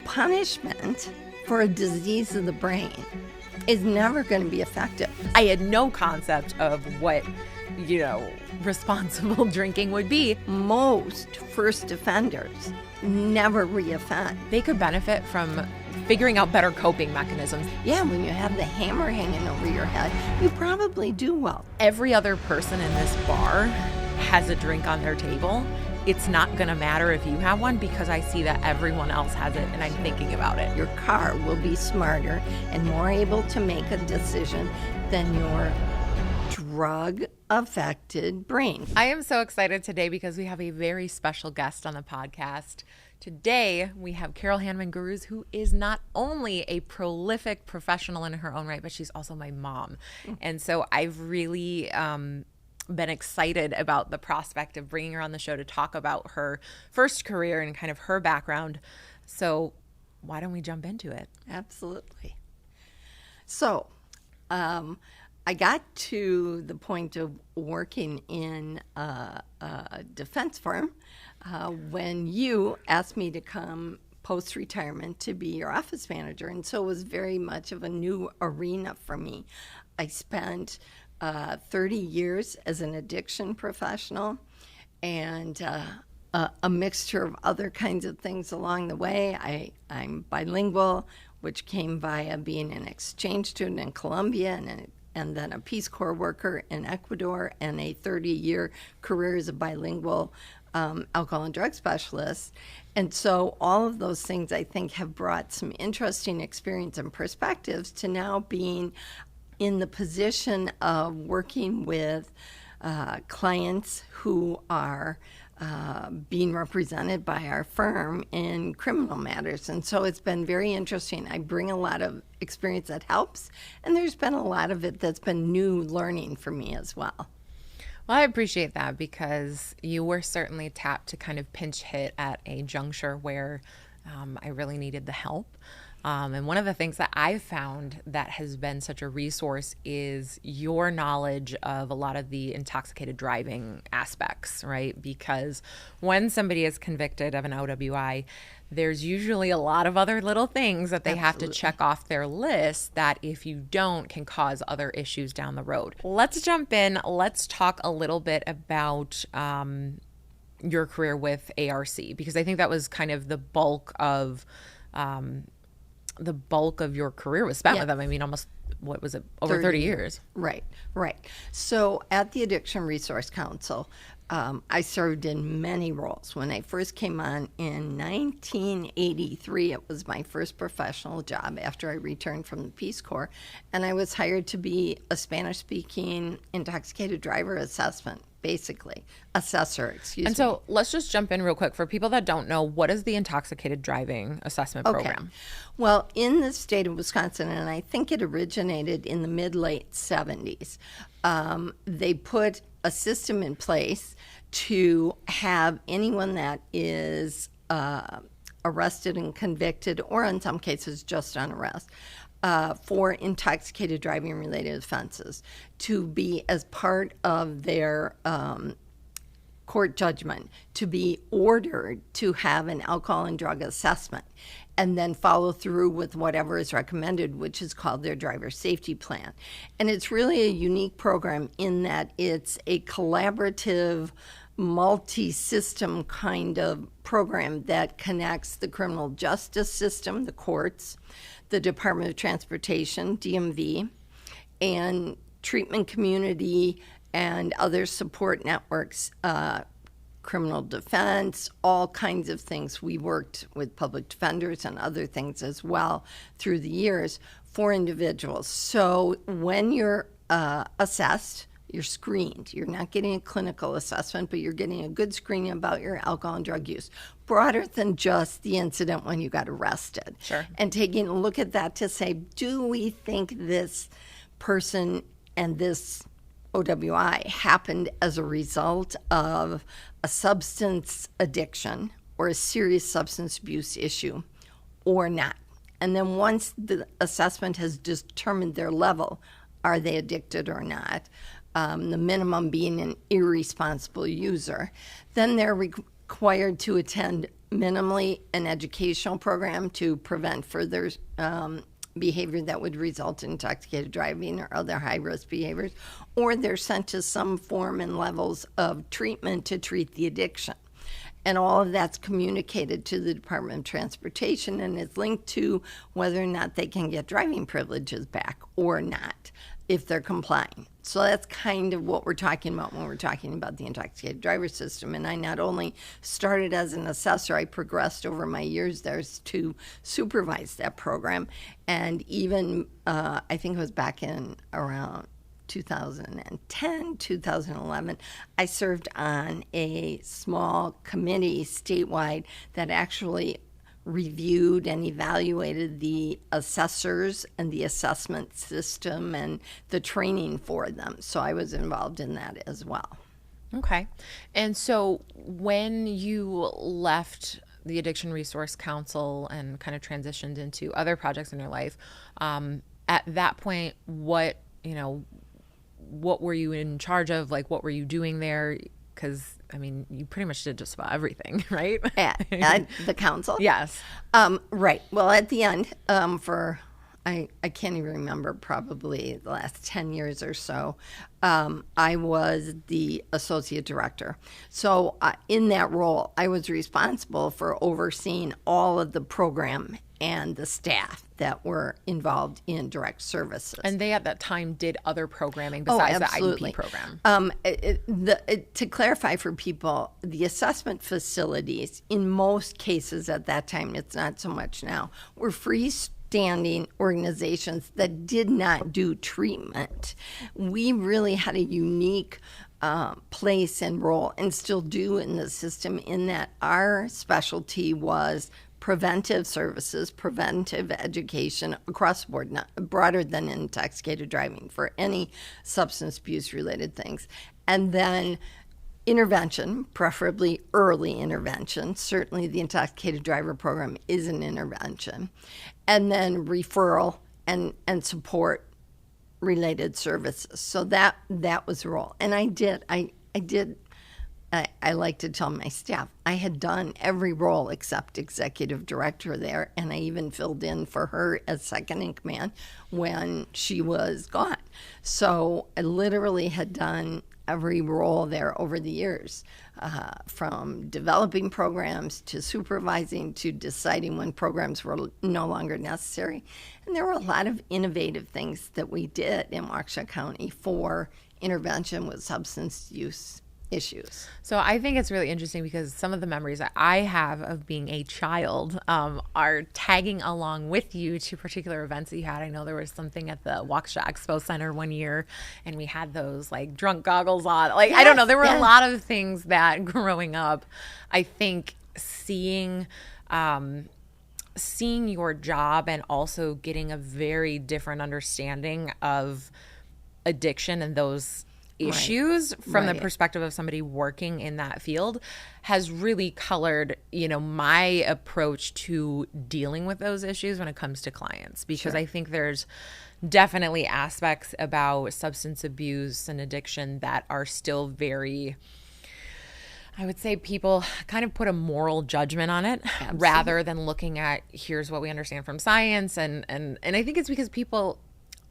punishment for a disease of the brain is never going to be effective. I had no concept of what, responsible drinking would be. Most first offenders never reoffend. They could benefit from figuring out better coping mechanisms. Yeah, when you have the hammer hanging over your head, you probably do well. Every other person in this bar has a drink on their table. It's not going to matter if you have one because I see that everyone else has it and I'm thinking about it. Your car will be smarter and more able to make a decision than your drug-affected brain. I am so excited today because we have a very special guest on the podcast. Today, we have Carol Hanneman-Garuz, who is not only a prolific professional in her own right, but she's also my mom. And so I've really been excited about the prospect of bringing her on the show to talk about her first career and kind of her background. So why don't we jump into it? Absolutely. So I got to the point of working in a defense firm when you asked me to come post-retirement to be your office manager. And so it was very much of a new arena for me. I spent 30 years as an addiction professional and a mixture of other kinds of things along the way. I'm bilingual, which came via being an exchange student in Colombia and then a Peace Corps worker in Ecuador, and a 30-year career as a bilingual alcohol and drug specialist. And so all of those things, I think, have brought some interesting experience and perspectives to now being in the position of working with clients who are being represented by our firm in criminal matters. And so it's been very interesting. I bring a lot of experience that helps, and there's been a lot of it that's been new learning for me as well. Well, I appreciate that because you were certainly tapped to kind of pinch hit at a juncture where I really needed the help. And one of the things that I've found that has been such a resource is your knowledge of a lot of the intoxicated driving aspects, right? Because when somebody is convicted of an OWI, there's usually a lot of other little things that they have to check off their list that if you don't can cause other issues down the road. Let's jump in. Let's talk a little bit about your career with ARC, because I think that was kind of the bulk of your career was spent with them. I mean, almost, what was it, over 30 years? Right. So at the Addiction Resource Council, I served in many roles. When I first came on in 1983, it was my first professional job after I returned from the Peace Corps, and I was hired to be a Spanish-speaking intoxicated driver assessor. And so let's just jump in real quick. For people that don't know, what is the Intoxicated Driving Assessment Program? Well, in the state of Wisconsin, and I think it originated in the mid-late 70s, they put a system in place to have anyone that is arrested and convicted, or in some cases just on arrest, for intoxicated driving related offenses to be, as part of their court judgment, to be ordered to have an alcohol and drug assessment and then follow through with whatever is recommended, which is called their driver safety plan. And it's really a unique program in that it's a collaborative, multi-system kind of program that connects the criminal justice system, the courts, the Department of Transportation, DMV, and treatment community and other support networks, criminal defense, all kinds of things. We worked with public defenders and other things as well through the years for individuals. So when you're assessed, you're screened. You're not getting a clinical assessment, but you're getting a good screening about your alcohol and drug use, broader than just the incident when you got arrested. Sure. And taking a look at that to say, do we think this person and this OWI happened as a result of a substance addiction or a serious substance abuse issue or not? And then once the assessment has determined their level, are they addicted or not? The minimum being an irresponsible user, then they're required to attend minimally an educational program to prevent further behavior that would result in intoxicated driving or other high-risk behaviors, or they're sent to some form and levels of treatment to treat the addiction. And all of that's communicated to the Department of Transportation and is linked to whether or not they can get driving privileges back or not if they're complying. So that's kind of what we're talking about when we're talking about the intoxicated driver system. And I not only started as an assessor, I progressed over my years there to supervise that program. And even, I think it was back in around 2010, 2011, I served on a small committee statewide that actually reviewed and evaluated the assessors and the assessment system and the training for them. So I was involved in that as well. Okay. And so when you left the Addiction Resource Council and kind of transitioned into other projects in your life, at that point, what were you in charge of? Like, what were you doing there? Because, I mean, you pretty much did just about everything, right? At the council? Yes. Right. Well, at the end, I can't even remember, probably the last 10 years or so, I was the associate director. So in that role, I was responsible for overseeing all of the program and the staff that were involved in direct services. And they at that time did other programming besides the IEP program. To clarify for people, the assessment facilities, in most cases at that time, it's not so much now, were freestanding organizations that did not do treatment. We really had a unique place and role, and still do in the system, in that our specialty was preventive services, preventive education across the board, not broader than intoxicated driving, for any substance abuse related things. And then intervention, preferably early intervention. Certainly the intoxicated driver program is an intervention. And then referral and support related services. So that was the role. And I like to tell my staff, I had done every role except executive director there, and I even filled in for her as second in command when she was gone. So I literally had done every role there over the years, from developing programs to supervising to deciding when programs were no longer necessary. And there were a lot of innovative things that we did in Waukesha County for intervention with substance use issues. So I think it's really interesting because some of the memories that I have of being a child are tagging along with you to particular events that you had. I know there was something at the Waukesha Expo Center one year, and we had those like drunk goggles on. Like, yes, I don't know, there were a lot of things that growing up, I think seeing your job and also getting a very different understanding of addiction and those issues from the perspective of somebody working in that field has really colored, my approach to dealing with those issues when it comes to clients, because I think there's definitely aspects about substance abuse and addiction that are still very, I would say people kind of put a moral judgment on it rather than looking at here's what we understand from science. And I think it's because people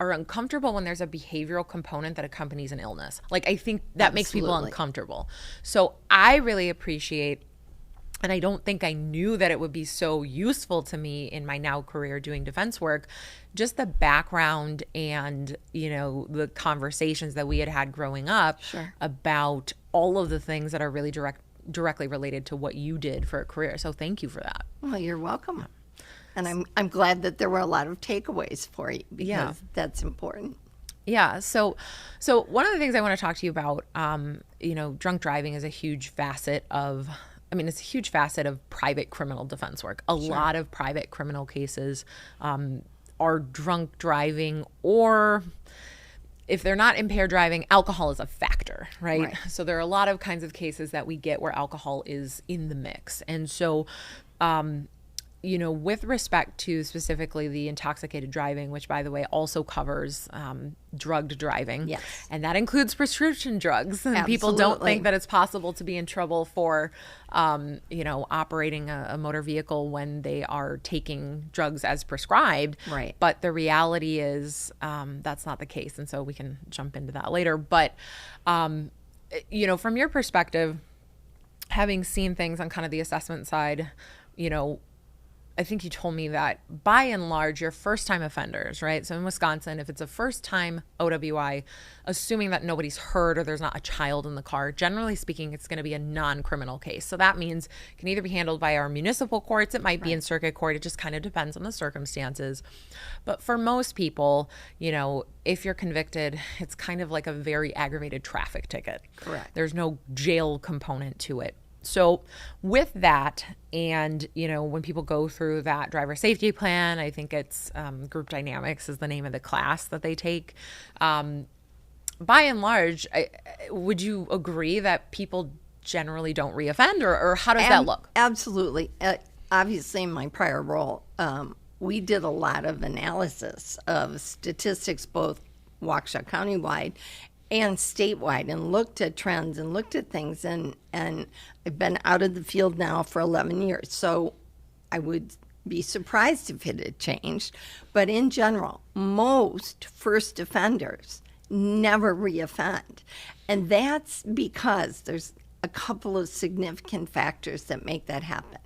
are uncomfortable when there's a behavioral component that accompanies an illness. Like, I think that makes people uncomfortable. So I really appreciate, and I don't think I knew that it would be so useful to me in my now career doing defense work, just the background and, the conversations that we had growing up about all of the things that are really directly related to what you did for a career. So thank you for that. Well, you're welcome. And I'm glad that there were a lot of takeaways for you, because that's important. Yeah. So one of the things I want to talk to you about, drunk driving is a huge facet of, it's a huge facet of private criminal defense work. A lot of private criminal cases are drunk driving, or if they're not impaired driving, alcohol is a factor, right? So there are a lot of kinds of cases that we get where alcohol is in the mix. And so, with respect to specifically the intoxicated driving, which by the way also covers drugged driving, yes, and that includes prescription drugs. And people don't think that it's possible to be in trouble for, operating a motor vehicle when they are taking drugs as prescribed. Right. But the reality is that's not the case, and so we can jump into that later. But from your perspective, having seen things on kind of the assessment side, I think you told me that by and large, you're first-time offenders, right? So in Wisconsin, if it's a first-time OWI, assuming that nobody's hurt or there's not a child in the car, generally speaking, it's going to be a non-criminal case. So that means it can either be handled by our municipal courts, it might be in circuit court, it just kind of depends on the circumstances. But for most people, if you're convicted, it's kind of like a very aggravated traffic ticket. Correct. There's no jail component to it. So with that, and, when people go through that driver safety plan, I think it's group dynamics is the name of the class that they take. By and large, would you agree that people generally don't reoffend, or how does that look? Absolutely. Obviously, in my prior role, we did a lot of analysis of statistics, both Waukesha County-wide and statewide, and looked at trends and looked at things, and I've been out of the field now for 11 years, so I would be surprised if it had changed. But in general, most first offenders never reoffend, and that's because there's a couple of significant factors that make that happen.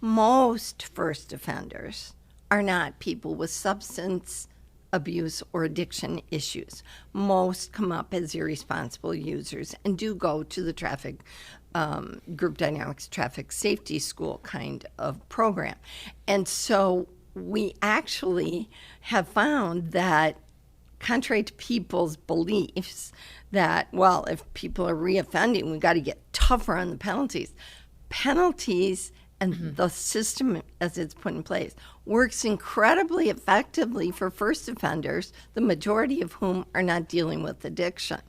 Most first offenders are not people with substance abuse or addiction issues. Most come up as irresponsible users and do go to the traffic group dynamics traffic safety school kind of program. And so we actually have found that, contrary to people's beliefs that, well, if people are reoffending, we got to get tougher on the penalties and the system as it's put in place works incredibly effectively for first offenders, the majority of whom are not dealing with addiction.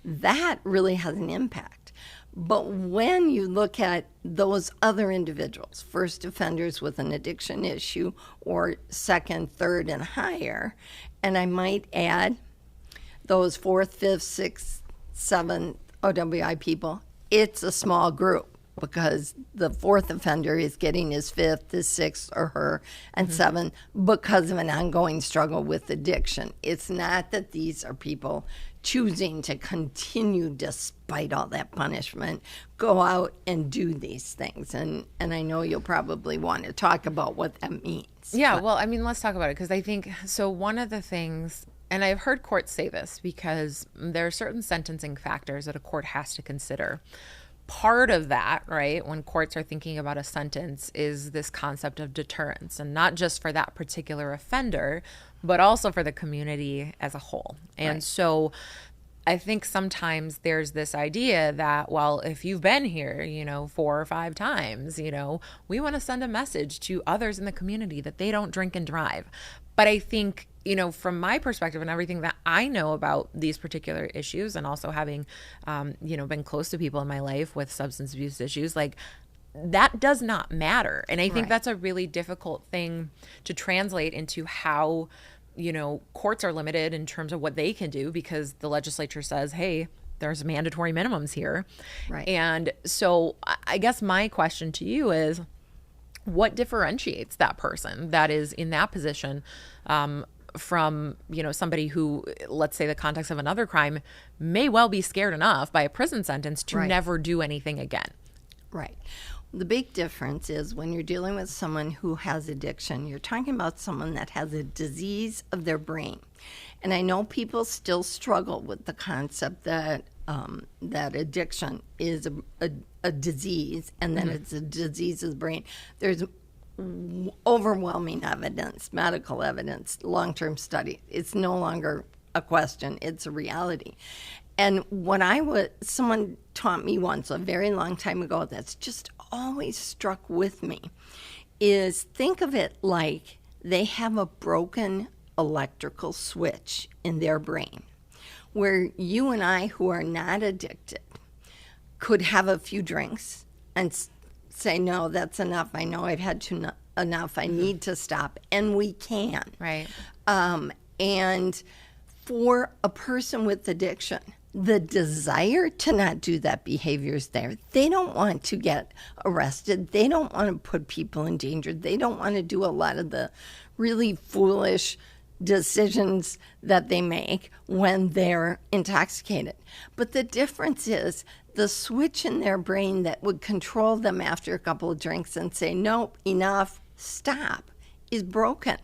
That really has an impact. But when you look at those other individuals, first offenders with an addiction issue or second, third, and higher, and I might add those fourth, fifth, sixth, seventh OWI people, it's a small group, because the fourth offender is getting his fifth, his sixth, or her, and seventh because of an ongoing struggle with addiction. It's not that these are people choosing to continue, despite all that punishment, go out and do these things. And I know you'll probably want to talk about what that means. Yeah, well, let's talk about it, because I think, so one of the things, and I've heard courts say this, because there are certain sentencing factors that a court has to consider. Part of that, right, when courts are thinking about a sentence, is this concept of deterrence, and not just for that particular offender, but also for the community as a whole. And so I think sometimes there's this idea that, well, if you've been here, 4 or 5 times, we want to send a message to others in the community that they don't drink and drive. But I think, from my perspective and everything that I know about these particular issues, and also having, been close to people in my life with substance abuse issues, like, that does not matter. And I think that's a really difficult thing to translate into how, courts are limited in terms of what they can do, because the legislature says, hey, there's mandatory minimums here. Right. And so I guess my question to you is, what differentiates that person that is in that position from, somebody who, let's say the context of another crime, may well be scared enough by a prison sentence to never do anything again? Right. The big difference is when you're dealing with someone who has addiction, you're talking about someone that has a disease of their brain. And I know people still struggle with the concept that that addiction is a disease, and then it's a disease of the brain. There's overwhelming evidence, medical evidence, long-term study. It's no longer a question, it's a reality. And what someone taught me once, a very long time ago, that's just always struck with me, is think of it like they have a broken electrical switch in their brain, where you and I, who are not addicted, could have a few drinks and say, no, that's enough. I know I've had too enough. I need to stop. And we can. Right. And for a person with addiction, the desire to not do that behavior is there. They don't want to get arrested. They don't want to put people in danger. They don't want to do a lot of the really foolish decisions that they make when they're intoxicated. But the difference is the switch in their brain that would control them after a couple of drinks and say, nope, enough, stop, is broken.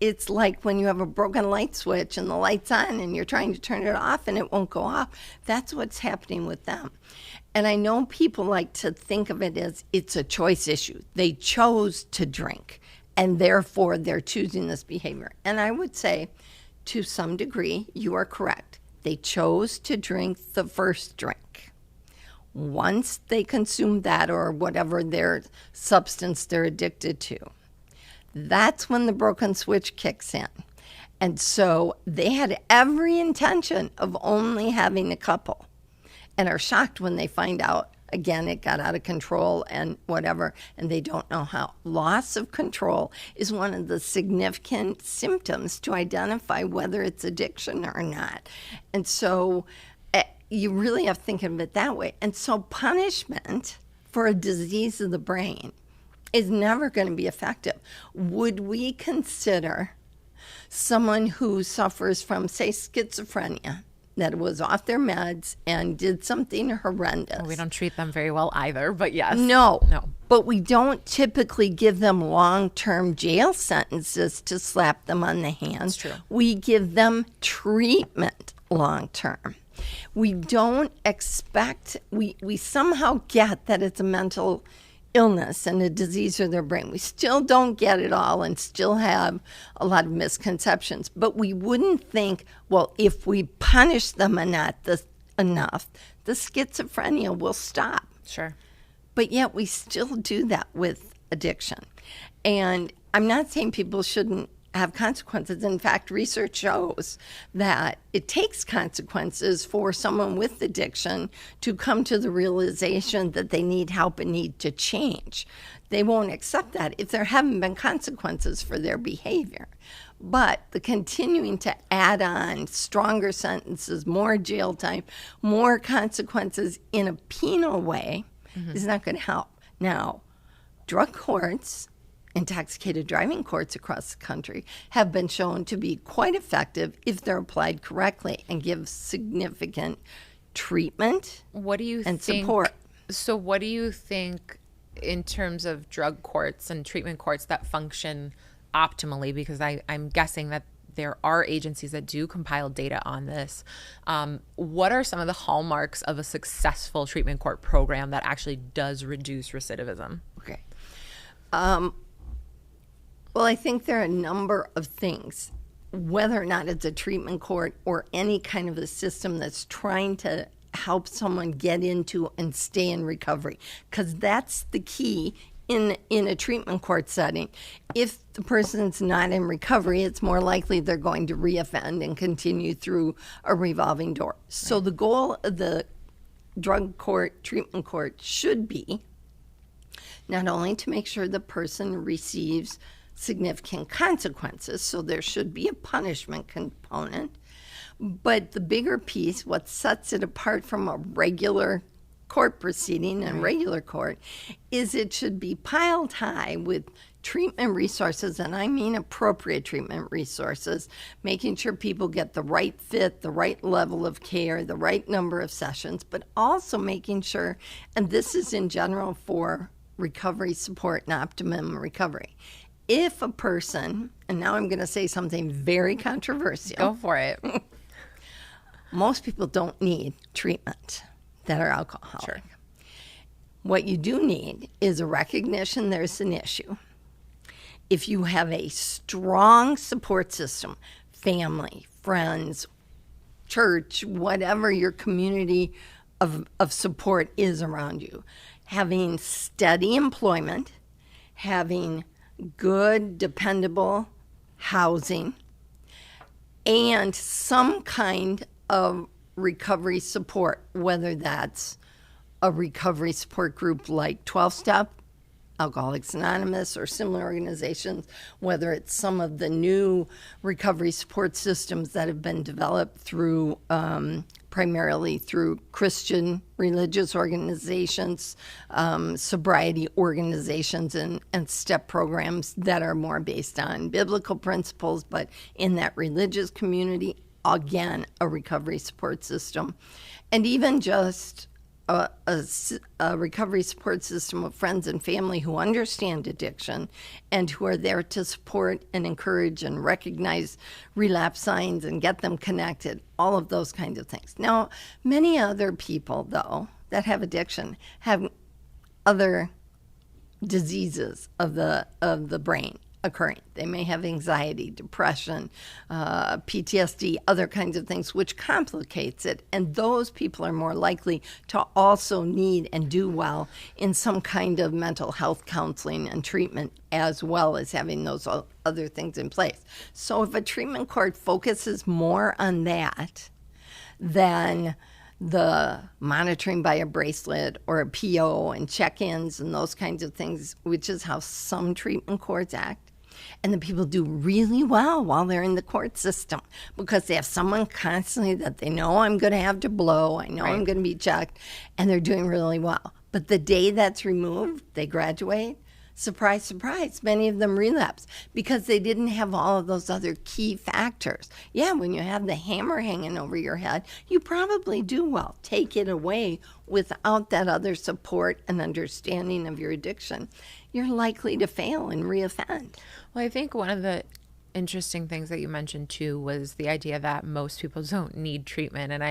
It's like when you have a broken light switch and the light's on and you're trying to turn it off and it won't go off. That's what's happening with them. And I know people like to think of it as it's a choice issue. They chose to drink and therefore they're choosing this behavior. And I would say to some degree, you are correct. They chose to drink the first drink. Once they consume that or whatever their substance they're addicted to, that's when the broken switch kicks in. And so they had every intention of only having a couple and are shocked when they find out, again, it got out of control and whatever, and they don't know how. Loss of control is one of the significant symptoms to identify whether it's addiction or not. And so you really have to think of it that way. And so punishment for a disease of the brain is never going to be effective. Would we consider someone who suffers from, say, schizophrenia, that was off their meds and did something horrendous? Well, we don't treat them very well either, but yes. No. No. But we don't typically give them long-term jail sentences to slap them on the hand. That's true. We give them treatment long-term. We don't expect, we somehow get that it's a mental illness and a disease of their brain. We still don't get it all and still have a lot of misconceptions. But we wouldn't think, well, if we punish them enough, the schizophrenia will stop. Sure. But yet we still do that with addiction. And I'm not saying people shouldn't have consequences. In fact, research shows that it takes consequences for someone with addiction to come to the realization that they need help and need to change. They won't accept that if there haven't been consequences for their behavior. But the continuing to add on stronger sentences, more jail time, more consequences in a penal way is not going to help. Now, drug courts, intoxicated driving courts across the country have been shown to be quite effective if they're applied correctly and give significant treatment and support. So what do you think in terms of drug courts and treatment courts that function optimally? Because I'm guessing that there are agencies that do compile data on this. What are some of the hallmarks of a successful treatment court program that actually does reduce recidivism? Okay. Well, I think there are a number of things, whether or not it's a treatment court or any kind of a system that's trying to help someone get into and stay in recovery, because that's the key in a treatment court setting. If the person's not in recovery, it's more likely they're going to reoffend and continue through a revolving door. So the goal of the drug court, treatment court should be not only to make sure the person receives significant consequences, so there should be a punishment component, but the bigger piece, what sets it apart from a regular court proceeding and regular court, is it should be piled high with treatment resources, and I mean appropriate treatment resources, making sure people get the right fit, the right level of care, the right number of sessions, but also making sure, and this is in general for recovery support and optimum recovery, if a person, and now I'm going to say something very controversial. Go for it. Most people don't need treatment that are alcoholic. Sure. What you do need is a recognition there's an issue. If you have a strong support system, family, friends, church, whatever your community of support is around you, having steady employment, having good, dependable housing, and some kind of recovery support, whether that's a recovery support group like 12-Step Alcoholics Anonymous or similar organizations, whether it's some of the new recovery support systems that have been developed through primarily through Christian religious organizations, sobriety organizations, and STEP programs that are more based on biblical principles, but in that religious community, again, a recovery support system. And even just a recovery support system of friends and family who understand addiction and who are there to support and encourage and recognize relapse signs and get them connected, all of those kinds of things. Now, many other people, though, that have addiction have other diseases of the brain occurring. They may have anxiety, depression, PTSD, other kinds of things, which complicates it. And those people are more likely to also need and do well in some kind of mental health counseling and treatment, as well as having those other things in place. So if a treatment court focuses more on that than the monitoring by a bracelet or a PO and check-ins and those kinds of things, which is how some treatment courts act, and the people do really well while they're in the court system because they have someone constantly that they know I'm going to have to blow, I know I'm going to be checked, and they're doing really well. But the day that's removed, they graduate, surprise, surprise, many of them relapse because they didn't have all of those other key factors. Yeah, when you have the hammer hanging over your head, you probably do well. Take it away without that other support and understanding of your addiction, you're likely to fail and reoffend. Well, I think one of the interesting things that you mentioned too was the idea that most people don't need treatment. And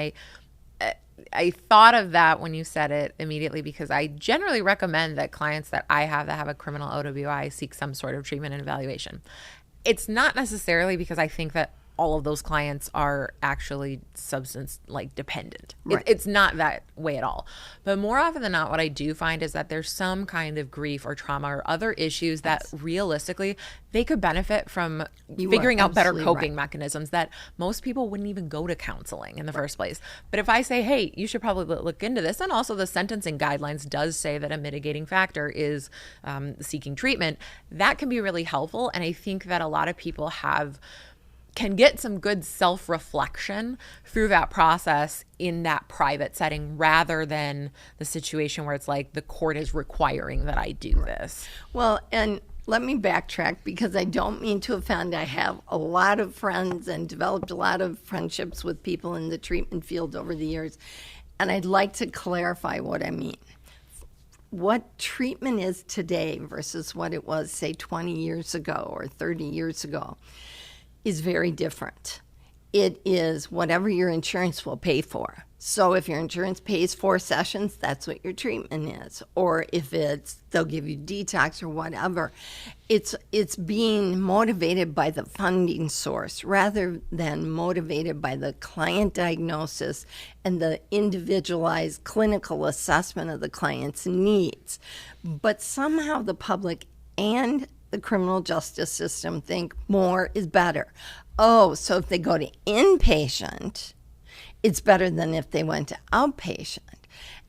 I thought of that when you said it immediately because I generally recommend that clients that I have that have a criminal OWI seek some sort of treatment and evaluation. It's not necessarily because I think that all of those clients are actually substance like dependent. Right. It's not that way at all. But more often than not, what I do find is that there's some kind of grief or trauma or other issues that realistically they could benefit from figuring out better coping mechanisms that most people wouldn't even go to counseling in the first place. But if I say, hey, you should probably look into this, and also the sentencing guidelines does say that a mitigating factor is seeking treatment, that can be really helpful. And I think that a lot of people can get some good self-reflection through that process in that private setting rather than the situation where it's like the court is requiring that I do this. Well, and let me backtrack because I don't mean to offend. I have a lot of friends and developed a lot of friendships with people in the treatment field over the years, and I'd like to clarify what I mean. What treatment is today versus what it was, say, 20 years ago or 30 years ago is very different. It is whatever your insurance will pay for. So if your insurance pays 4 sessions, that's what your treatment is. Or if they'll give you detox or whatever. It's being motivated by the funding source rather than motivated by the client diagnosis and the individualized clinical assessment of the client's needs. But somehow the public and the criminal justice system think more is better. Oh, so if they go to inpatient, it's better than if they went to outpatient.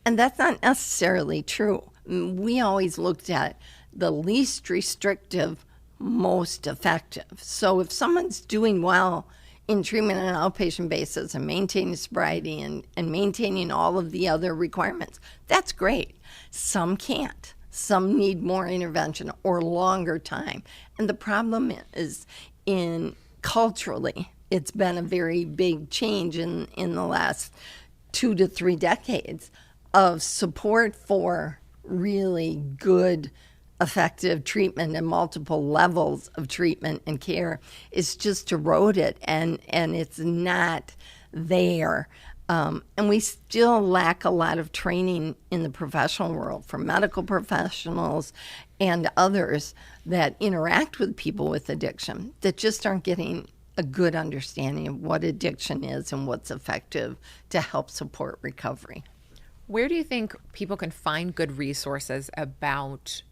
And that's not necessarily true. We always looked at the least restrictive, most effective. So if someone's doing well in treatment on an outpatient basis and maintaining sobriety and maintaining all of the other requirements, that's great. Some can't. Some need more intervention or longer time. And the problem is culturally, it's been a very big change in the last 2 to 3 decades of support for really good, effective treatment and multiple levels of treatment and care is just eroded and it's not there. And we still lack a lot of training in the professional world for medical professionals and others that interact with people with addiction that just aren't getting a good understanding of what addiction is and what's effective to help support recovery. Where do you think people can find good resources about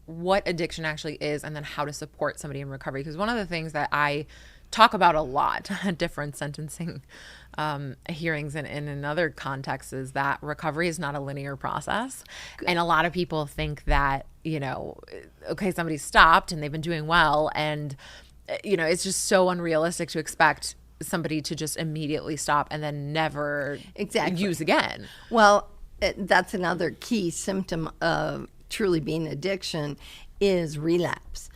what addiction actually is and then how to support somebody in recovery? Because one of the things that I talk about a lot at different sentencing hearings and in other contexts is that recovery is not a linear process. And a lot of people think that, okay, somebody stopped and they've been doing well. And, it's just so unrealistic to expect somebody to just immediately stop and then never use again. Well, that's another key symptom of truly being addiction is relapse.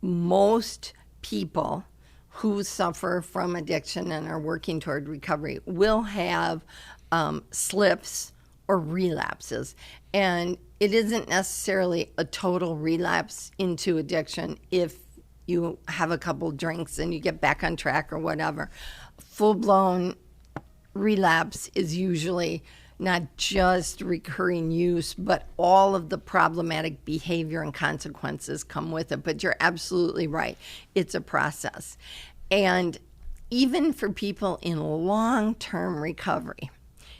Most people who suffer from addiction and are working toward recovery will have slips or relapses. And it isn't necessarily a total relapse into addiction if you have a couple drinks and you get back on track or whatever. Full-blown relapse is usually not just recurring use, but all of the problematic behavior and consequences come with it. But you're absolutely right. It's a process. And even for people in long-term recovery,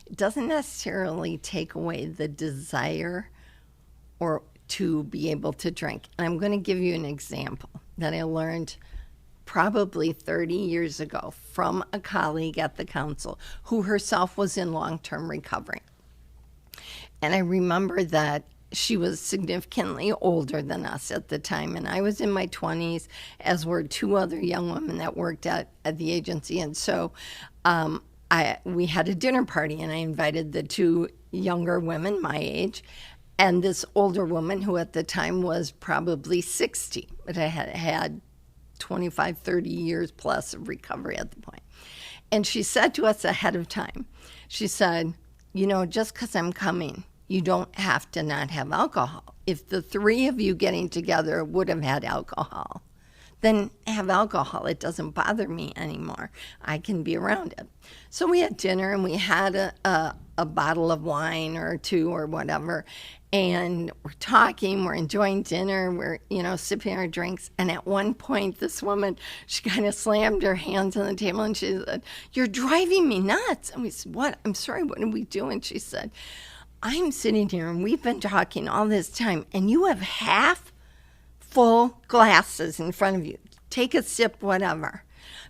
it doesn't necessarily take away the desire or to be able to drink. And I'm going to give you an example that I learned probably 30 years ago from a colleague at the council who herself was in long-term recovery. And I remember that she was significantly older than us at the time, and I was in my 20s, as were two other young women that worked at the agency. And so we had a dinner party, and I invited the two younger women my age and this older woman who at the time was probably 60, but I had 25, 30 years plus of recovery at the point. And she said to us ahead of time, she said, just because I'm coming, you don't have to not have alcohol. If the three of you getting together would have had alcohol, then have alcohol. It doesn't bother me anymore. I can be around it. So we had dinner and we had a bottle of wine or two or whatever. And we're talking, we're enjoying dinner, we're, sipping our drinks. And at one point, this woman, she kind of slammed her hands on the table and she said, "You're driving me nuts." And we said, "What? I'm sorry, what did we do?" And she said, "I'm sitting here and we've been talking all this time and you have half full glasses in front of you. Take a sip, whatever.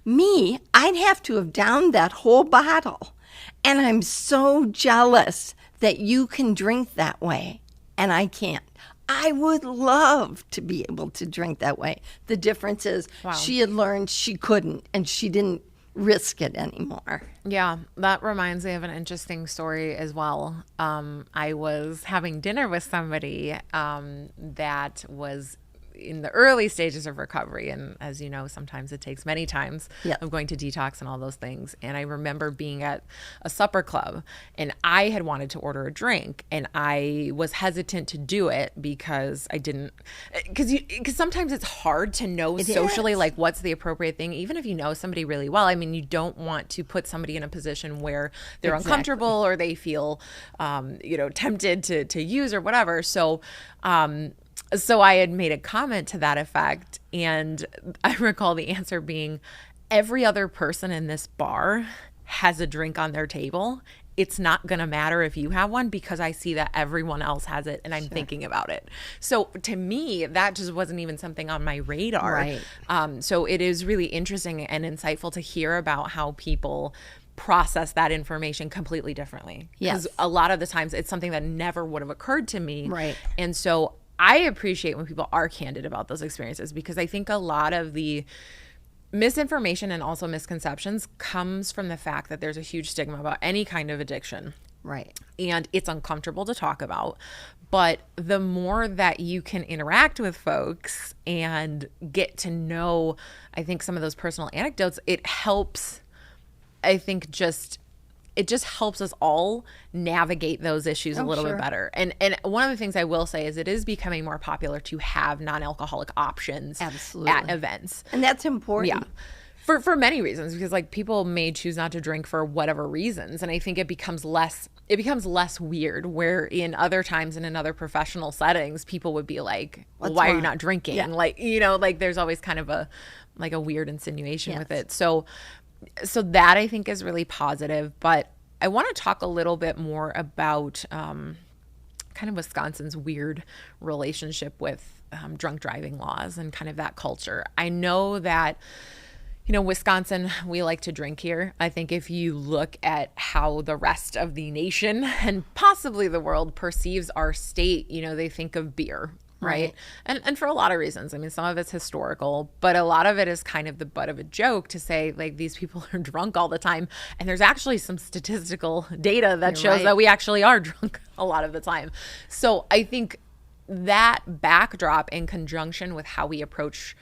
Me, I'd have to have downed that whole bottle. And I'm so jealous that you can drink that way. And I can't. I would love to be able to drink that way." The difference is she had learned she couldn't, and she didn't risk it anymore. Yeah, that reminds me of an interesting story as well. I was having dinner with somebody that was in the early stages of recovery. And as you know, sometimes it takes many times of going to detox and all those things. And I remember being at a supper club and I had wanted to order a drink and I was hesitant to do it because I didn't, because sometimes it's hard to know socially, like what's the appropriate thing, even if you know somebody really well. I mean, you don't want to put somebody in a position where they're uncomfortable or they feel, tempted to use or whatever. So I had made a comment to that effect, and I recall the answer being, every other person in this bar has a drink on their table. It's not going to matter if you have one because I see that everyone else has it and I'm thinking about it. So to me, that just wasn't even something on my radar. Right. So it is really interesting and insightful to hear about how people process that information completely differently. Because a lot of the times it's something that never would have occurred to me. Right. And so I appreciate when people are candid about those experiences because I think a lot of the misinformation and also misconceptions comes from the fact that there's a huge stigma about any kind of addiction. Right. And it's uncomfortable to talk about. But the more that you can interact with folks and get to know, I think, some of those personal anecdotes, it helps, I think, it just helps us all navigate those issues a little bit better. And one of the things I will say is it is becoming more popular to have non-alcoholic options at events. And that's important. Yeah. For many reasons, because like people may choose not to drink for whatever reasons. And I think it becomes less weird, where in other times and in other professional settings, people would be like, well, why are you not drinking? Yeah. Like, like there's always kind of a weird insinuation with it. So that I think is really positive, but I want to talk a little bit more about kind of Wisconsin's weird relationship with drunk driving laws and kind of that culture. I know that, Wisconsin, we like to drink here. I think if you look at how the rest of the nation and possibly the world perceives our state, they think of beer, right? And for a lot of reasons. I mean, some of it's historical, but a lot of it is kind of the butt of a joke to say, like, these people are drunk all the time. And there's actually some statistical data that shows that we actually are drunk a lot of the time. So I think that backdrop in conjunction with how we approach,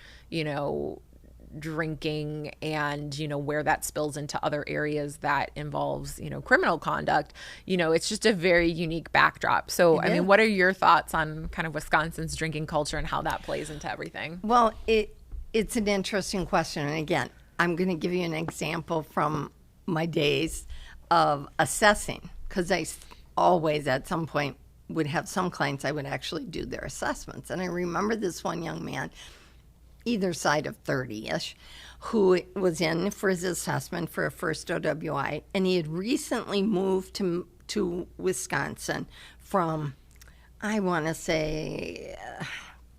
drinking and where that spills into other areas that involves criminal conduct, it's just a very unique backdrop. So I mean, what are your thoughts on kind of Wisconsin's drinking culture and how that plays into everything? Well, it's an interesting question, and again, I'm going to give you an example from my days of assessing, because I always at some point would have some clients I would actually do their assessments. And I remember this one young man, either side of 30-ish, who was in for his assessment for a first OWI, and he had recently moved to Wisconsin from, I want to say,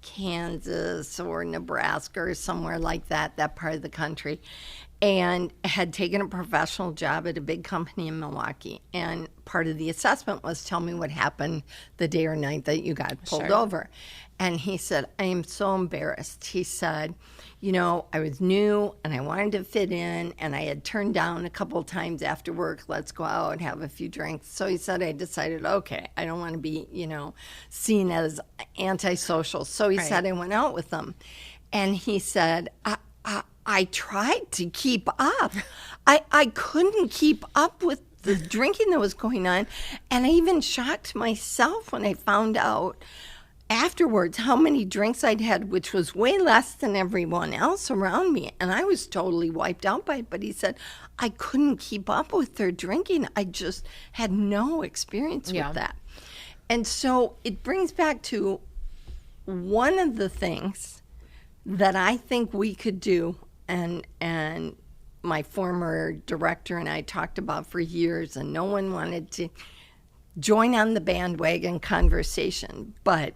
Kansas or Nebraska or somewhere like that part of the country, and had taken a professional job at a big company in Milwaukee. And part of the assessment was, tell me what happened the day or night that you got pulled over. And he said, I am so embarrassed. He said, I was new and I wanted to fit in, and I had turned down a couple of times after work, let's go out and have a few drinks. So he said, I decided, okay, I don't want to be, seen as antisocial. So he said, I went out with them. And he said, I tried to keep up. I couldn't keep up with the drinking that was going on. And I even shocked myself when I found out afterwards how many drinks I'd had, which was way less than everyone else around me. And I was totally wiped out by it. But he said, I couldn't keep up with their drinking. I just had no experience with that. And so it brings back to one of the things that I think we could do, and my former director and I talked about for years, and no one wanted to join on the bandwagon conversation, but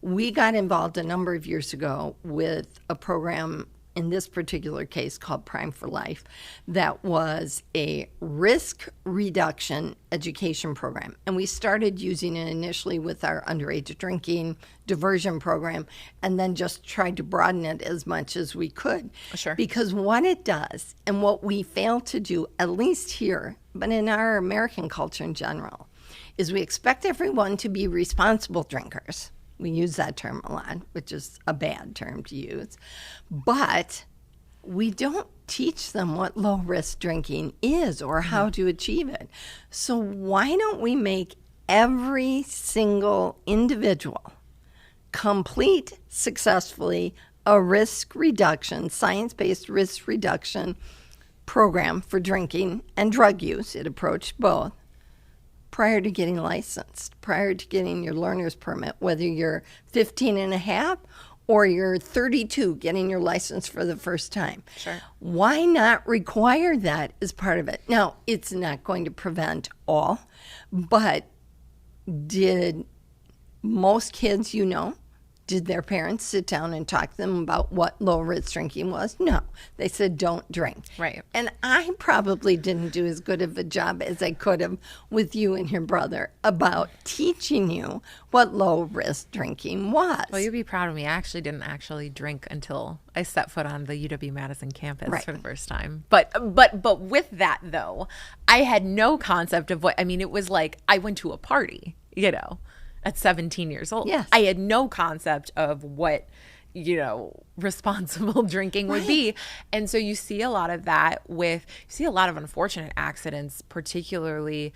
we got involved a number of years ago with a program, in this particular case called Prime for Life, that was a risk reduction education program. And we started using it initially with our underage drinking diversion program, and then just tried to broaden it as much as we could. Sure. Because what it does, and what we fail to do, at least here, but in our American culture in general, is we expect everyone to be responsible drinkers. We use that term a lot, which is a bad term to use. But we don't teach them what low-risk drinking is or how to achieve it. So why don't we make every single individual complete successfully a risk reduction, science-based risk reduction program for drinking and drug use? It approached both. Prior to getting licensed, prior to getting your learner's permit, whether you're 15 and a half or you're 32 getting your license for the first time. Sure. Why not require that as part of it? Now, it's not going to prevent all, but did most kids did their parents sit down and talk to them about what low-risk drinking was? No. They said, don't drink. Right. And I probably didn't do as good of a job as I could have with you and your brother about teaching you what low-risk drinking was. Well, you'd be proud of me. I actually didn't drink until I set foot on the UW-Madison campus for the first time. But with that, though, I had no concept of what, it was like I went to a party, at 17 years old. Yes. I had no concept of what, responsible drinking would be. And so you see a lot of that you see a lot of unfortunate accidents, particularly,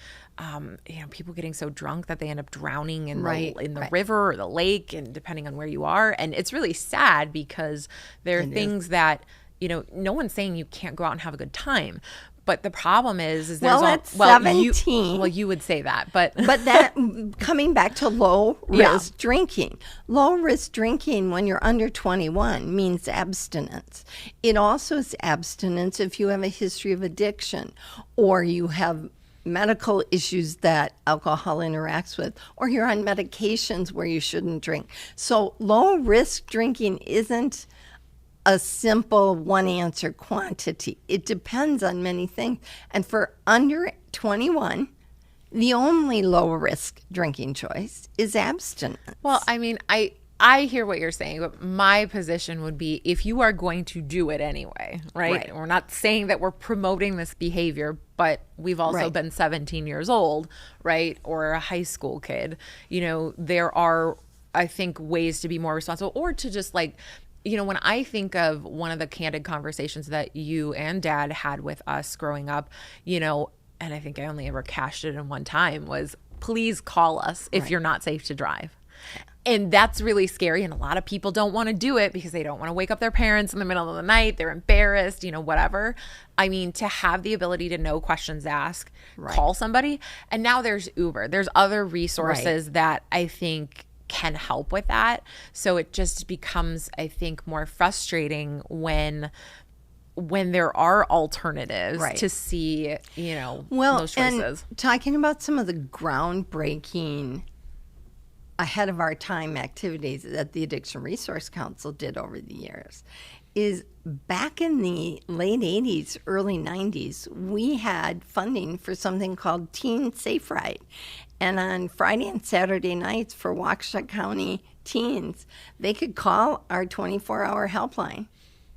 people getting so drunk that they end up drowning in the river or the lake, and depending on where you are. And it's really sad because there are things that, no one's saying you can't go out and have a good time. But the problem is there's at 17. You would say that, but that coming back to low risk drinking. Low risk drinking when you're under 21 means abstinence. It also is abstinence if you have a history of addiction, or you have medical issues that alcohol interacts with, or you're on medications where you shouldn't drink. So low risk drinking isn't a simple one answer quantity. It depends on many things. And for under 21, the only low risk drinking choice is abstinence. Well, I mean, I hear what you're saying, but my position would be if you are going to do it anyway, right? We're not saying that we're promoting this behavior, but we've also been 17 years old, right? Or a high school kid. You know, there are, I think, ways to be more responsible, or to just like, you know, when I think of one of the candid conversations that you and Dad had with us growing up, you know, and I think I only ever cashed it in one time, was please call us if you're not safe to drive. And that's really scary. And a lot of people don't want to do it because they don't want to wake up their parents in the middle of the night. They're embarrassed, you know, whatever. I mean, to have the ability to no questions asked, call somebody. And now there's Uber. There's other resources that I think can help with that. So it just becomes, I think, more frustrating when there are alternatives to see, you know, those choices. And talking about some of the groundbreaking ahead of our time activities that the Addiction Resource Council did over the years is back in the late 80s, early 90s, we had funding for something called Teen Safe Ride. And on Friday and Saturday nights for Waukesha County teens, they could call our 24-hour helpline.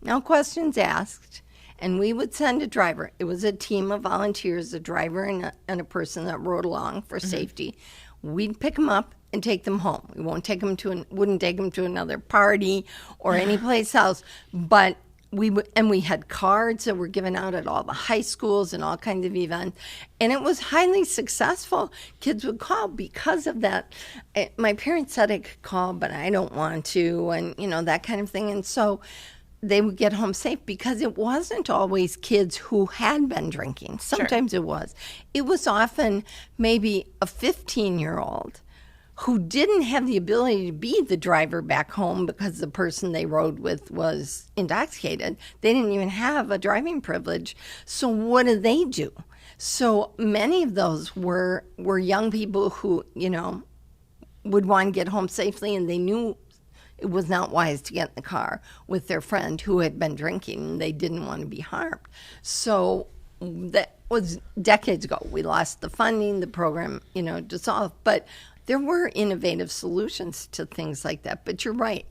No questions asked. And we would send a driver. It was a team of volunteers, a driver and a person that rode along for safety. We'd pick them up and take them home. We wouldn't take them to another party or any place else. But we had cards that were given out at all the high schools and all kinds of events. And it was highly successful. Kids would call because of that. My parents said I could call, but I don't want to, and you know, that kind of thing. And so they would get home safe because it wasn't always kids who had been drinking. Sometimes it was. It was often maybe a 15-year-old who didn't have the ability to be the driver back home because the person they rode with was intoxicated. They didn't even have a driving privilege. So what do? So many of those were young people who, you know, would want to get home safely, and they knew it was not wise to get in the car with their friend who had been drinking, and they didn't want to be harmed. So that was decades ago. We lost the funding, the program, you know, dissolved. But there were innovative solutions to things like that. But you're right.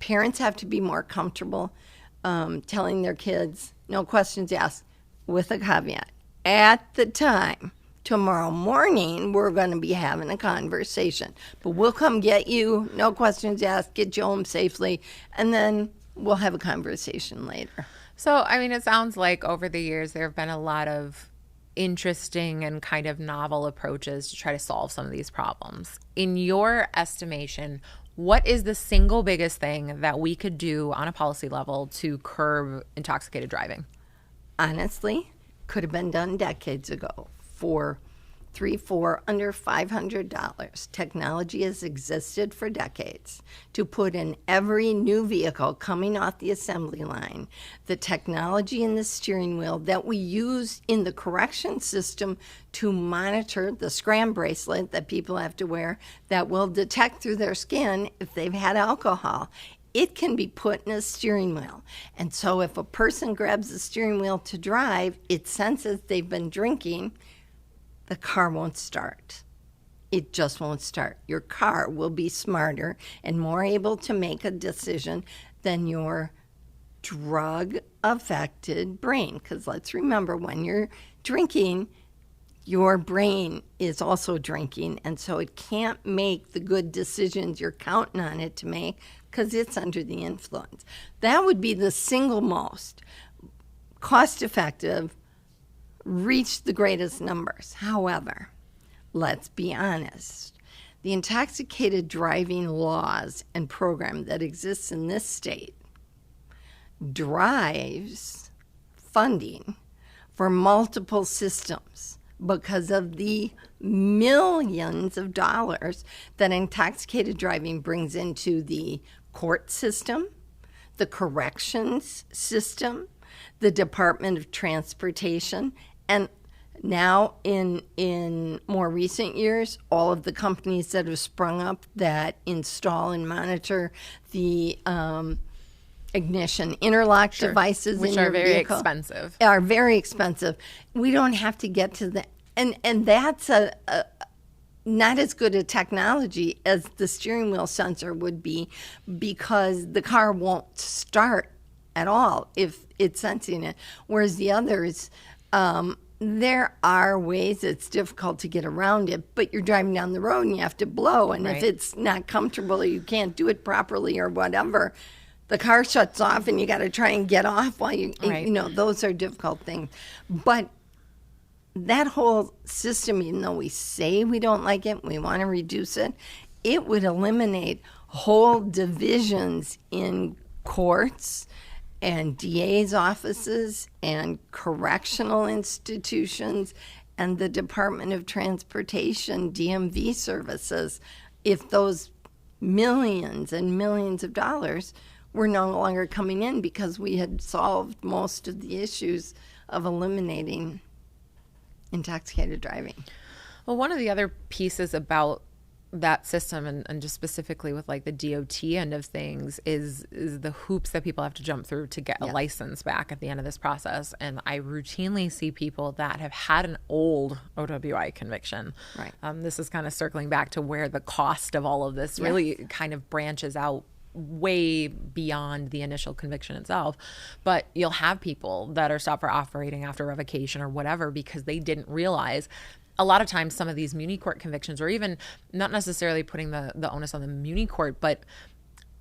Parents have to be more comfortable telling their kids, no questions asked, with a caveat. At the time, tomorrow morning, we're going to be having a conversation. But we'll come get you, no questions asked, get you home safely, and then we'll have a conversation later. So, I mean, it sounds like over the years there have been a lot of interesting and kind of novel approaches to try to solve some of these problems. In your estimation, what is the single biggest thing that we could do on a policy level to curb intoxicated driving? Honestly, could have been done decades ago for under $500. Technology has existed for decades to put in every new vehicle coming off the assembly line the technology in the steering wheel that we use in the correction system to monitor the scram bracelet that people have to wear that will detect through their skin if they've had alcohol. It can be put in a steering wheel. And so if a person grabs the steering wheel to drive, it senses they've been drinking. The car won't start. It just won't start. Your car will be smarter and more able to make a decision than your drug-affected brain. Because let's remember, when you're drinking, your brain is also drinking, and so it can't make the good decisions you're counting on it to make because it's under the influence. That would be the single most cost-effective, reach the greatest numbers. However, let's be honest. The intoxicated driving laws and program that exists in this state drives funding for multiple systems because of the millions of dollars that intoxicated driving brings into the court system, the corrections system, the Department of Transportation, and now in more recent years, all of the companies that have sprung up that install and monitor the ignition, interlock devices which in are your very vehicle expensive. are very expensive. We don't have to get to the and that's a not as good a technology as the steering wheel sensor would be, because the car won't start at all if it's sensing it. Whereas the others, there are ways it's difficult to get around it, but you're driving down the road and you have to blow. And if it's not comfortable or you can't do it properly or whatever, the car shuts off and you got to try and get off while you know, those are difficult things. But that whole system, even though we say we don't like it, we want to reduce it, it would eliminate whole divisions in courts and DA's offices and correctional institutions and the Department of Transportation, DMV services, if those millions and millions of dollars were no longer coming in, because we had solved most of the issues of eliminating intoxicated driving. Well, one of the other pieces about that system, and just specifically with like the DOT end of things, is the hoops that people have to jump through to get a license back at the end of this process. And I routinely see people that have had an old OWI conviction. Right. This is kind of circling back to where the cost of all of this really kind of branches out way beyond the initial conviction itself. But you'll have people that are stopped for operating after revocation or whatever because they didn't realize. A lot of times some of these muni court convictions, or even not necessarily putting the onus on the muni court, but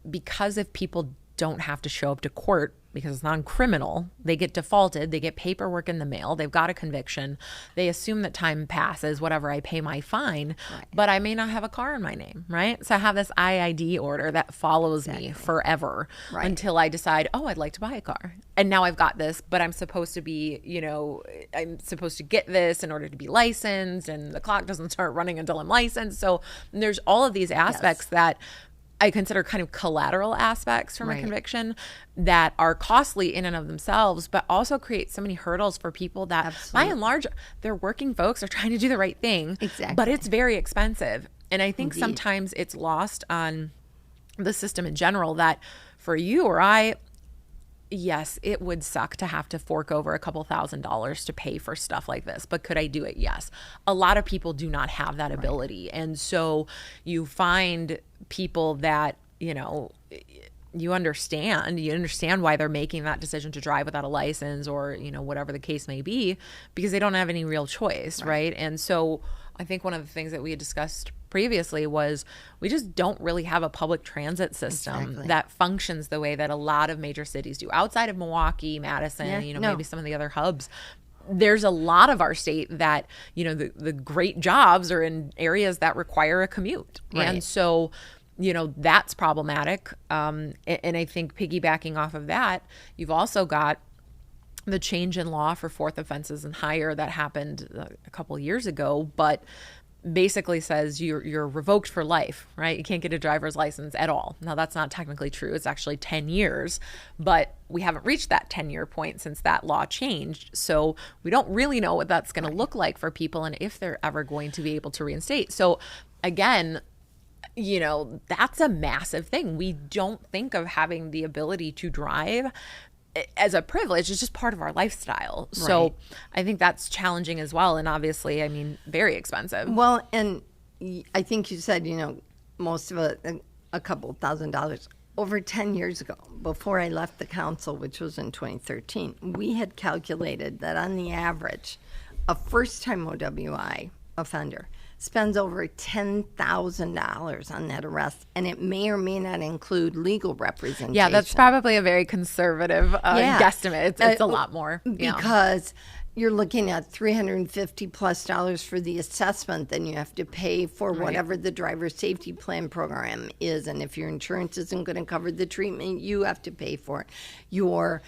because if people don't have to show up to court because it's non-criminal, they get defaulted, they get paperwork in the mail, they've got a conviction, they assume that time passes, whatever, I pay my fine, but I may not have a car in my name, right? So I have this IID order that follows me forever until I decide, oh, I'd like to buy a car. And now I've got this, but I'm supposed to be, I'm supposed to get this in order to be licensed, and the clock doesn't start running until I'm licensed. So there's all of these aspects that I consider kind of collateral aspects from a conviction that are costly in and of themselves, but also create so many hurdles for people that by and large, they're working folks, are trying to do the right thing, but it's very expensive. And I think sometimes it's lost on the system in general that for you or I, yes, it would suck to have to fork over a couple $1,000s to pay for stuff like this, but could I do it? Yes. A lot of people do not have that ability. And so you find people that, you understand why they're making that decision to drive without a license or, whatever the case may be, because they don't have any real choice. Right. And so I think one of the things that we had discussed previously was we just don't really have a public transit system that functions the way that a lot of major cities do outside of Milwaukee, Madison, maybe some of the other hubs. There's a lot of our state that, the great jobs are in areas that require a commute. And so, that's problematic. And I think piggybacking off of that, you've also got the change in law for fourth offenses and higher that happened a couple of years ago, but basically says you're revoked for life, right? You can't get a driver's license at all. Now, that's not technically true. It's actually 10 years, but we haven't reached that 10-year point since that law changed. So we don't really know what that's going to look like for people and if they're ever going to be able to reinstate. So again, that's a massive thing. We don't think of having the ability to drive as a privilege. It's just part of our lifestyle. So I think that's challenging as well. And obviously, very expensive. Well, and I think you said, most of it, a couple $1,000s. Over 10 years ago, before I left the council, which was in 2013, we had calculated that on the average, a first-time OWI offender spends over $10,000 on that arrest, and it may or may not include legal representation. Yeah, that's probably a very conservative guesstimate. It's a lot more. Because you're looking at $350 plus for the assessment, then you have to pay for whatever the driver safety plan program is, and if your insurance isn't going to cover the treatment, you have to pay for it. Your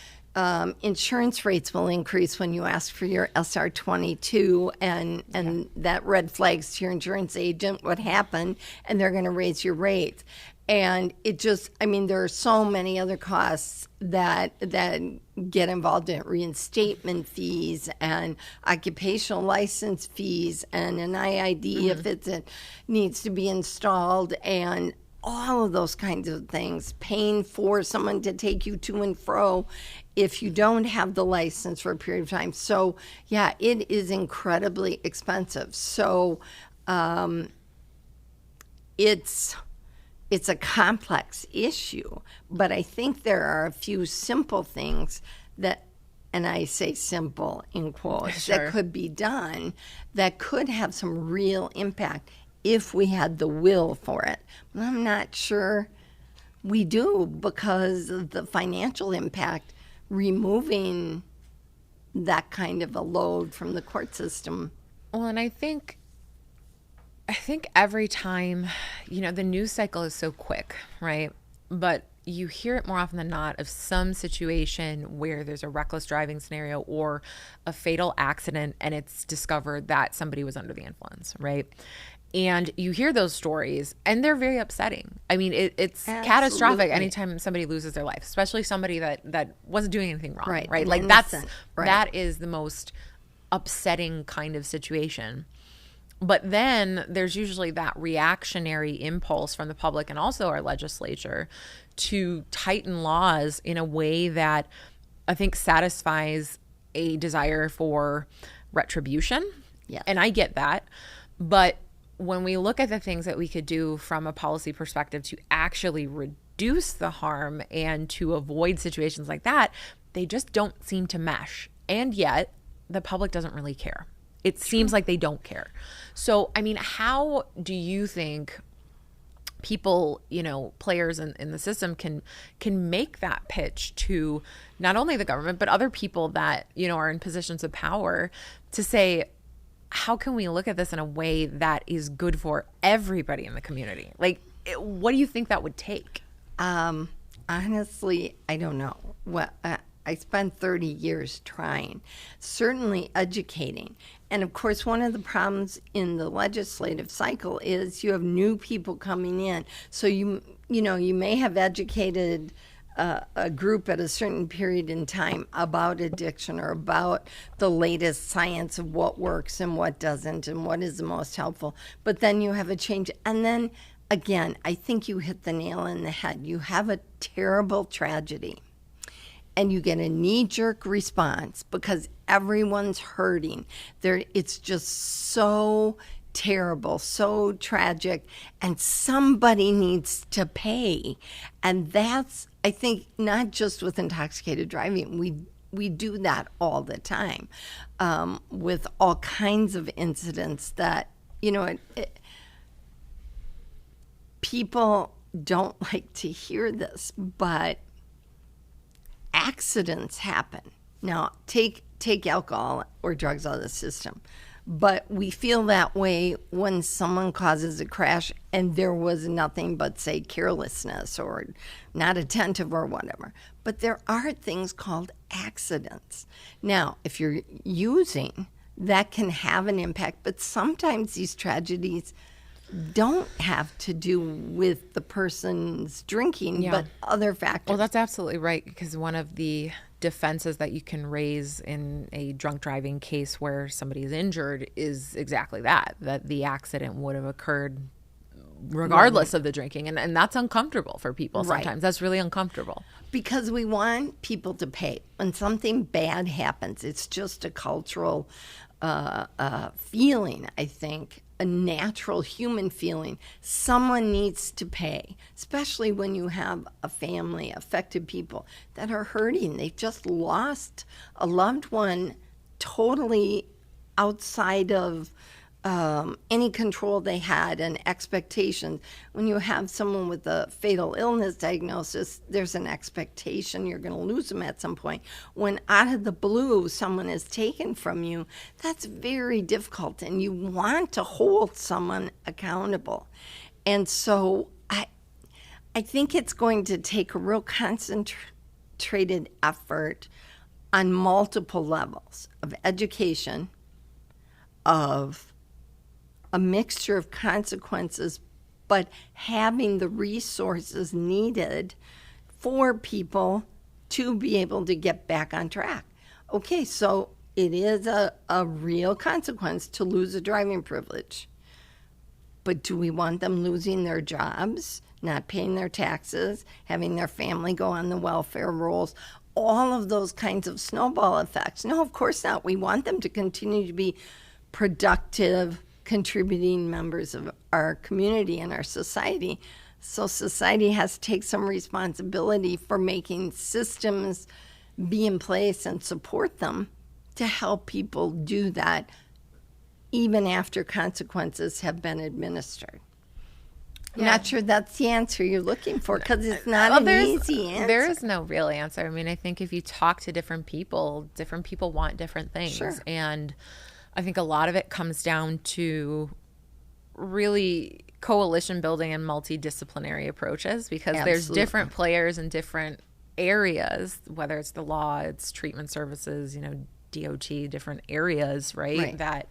insurance rates will increase when you ask for your SR22, and that red flags to your insurance agent what happened, and they're going to raise your rates. And it just, there are so many other costs that get involved in it. Reinstatement fees and occupational license fees and an IID if it needs to be installed, and all of those kinds of things, paying for someone to take you to and fro if you don't have the license for a period of time. So, yeah, it is incredibly expensive. So it's a complex issue, but I think there are a few simple things that, and I say simple in quotes, Sure. that could be done that could have some real impact if we had the will for it. But I'm not sure we do because of the financial impact, removing that kind of a load from the court system. Well, and I think every time, the news cycle is so quick, right? But you hear it more often than not of some situation where there's a reckless driving scenario or a fatal accident and it's discovered that somebody was under the influence, right? And you hear those stories and they're very upsetting. I mean, it's catastrophic anytime somebody loses their life, especially somebody that wasn't doing anything wrong, right? Like that is the most upsetting kind of situation. But then there's usually that reactionary impulse from the public and also our legislature to tighten laws in a way that I think satisfies a desire for retribution. Yeah. And I get that. But when we look at the things that we could do from a policy perspective to actually reduce the harm and to avoid situations like that, they just don't seem to mesh. And yet the public doesn't really care. It seems like they don't care. So, I mean, how do you think people, players in the system can make that pitch to not only the government, but other people that, are in positions of power to say, how can we look at this in a way that is good for everybody in the community? Like, what do you think that would take? Honestly, I don't know. Well, I spent 30 years trying, certainly educating. And of course, one of the problems in the legislative cycle is you have new people coming in. So you may have educated a group at a certain period in time about addiction or about the latest science of what works and what doesn't and what is the most helpful. But then you have a change. And then again, I think you hit the nail on the head. You have a terrible tragedy. And you get a knee-jerk response because everyone's hurting. It's just so terrible, so tragic, and somebody needs to pay. And that's, I think, not just with intoxicated driving. We do that all the time with all kinds of incidents that, people don't like to hear this, but accidents happen. Now, take alcohol or drugs out of the system. But we feel that way when someone causes a crash and there was nothing but, say, carelessness or not attentive or whatever. But there are things called accidents. Now, if you're using, that can have an impact. But sometimes these tragedies don't have to do with the person's drinking, but other factors. Well, that's absolutely right, because one of the defenses that you can raise in a drunk driving case where somebody is injured is exactly that the accident would have occurred regardless of the drinking. And that's uncomfortable for people sometimes. Right. That's really uncomfortable. Because we want people to pay. When something bad happens, it's just a cultural feeling, I think, a natural human feeling. Someone needs to pay, especially when you have a family, affected people that are hurting. They've just lost a loved one totally outside of any control they had and expectations. When you have someone with a fatal illness diagnosis, there's an expectation you're going to lose them at some point. When out of the blue someone is taken from you, that's very difficult, and you want to hold someone accountable. And so I think it's going to take a real concentrated effort on multiple levels of education, of a mixture of consequences, but having the resources needed for people to be able to get back on track. Okay, so it is a real consequence to lose a driving privilege. But do we want them losing their jobs, not paying their taxes, having their family go on the welfare rolls, all of those kinds of snowball effects. No, of course not. We want them to continue to be productive, contributing members of our community and our society. So society has to take some responsibility for making systems be in place and support them to help people do that even after consequences have been administered. I'm not sure that's the answer you're looking for, because it's not an easy answer. There is no real answer. I mean, I think if you talk to different people want different things. Sure. And I think a lot of it comes down to really coalition building and multidisciplinary approaches, because there's different players in different areas, whether it's the law, it's treatment services, DOT, different areas, right? That,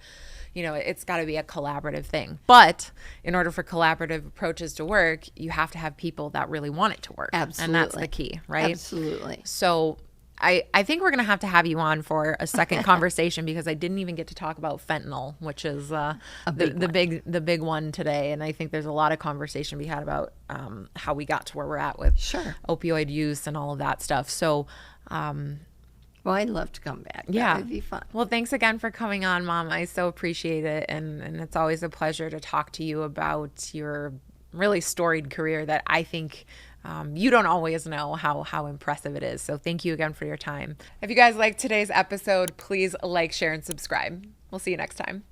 it's got to be a collaborative thing. But in order for collaborative approaches to work, you have to have people that really want it to work. Absolutely. And that's the key, right? Absolutely. So I think we're going to have you on for a second conversation, because I didn't even get to talk about fentanyl, which is the big one today. And I think there's a lot of conversation we had about how we got to where we're at with opioid use and all of that stuff. So well, I'd love to come back. Yeah. That would be fun. Well, thanks again for coming on, Mom. I so appreciate it. And it's always a pleasure to talk to you about your really storied career that I think you don't always know how impressive it is. So thank you again for your time. If you guys liked today's episode, please like, share, and subscribe. We'll see you next time.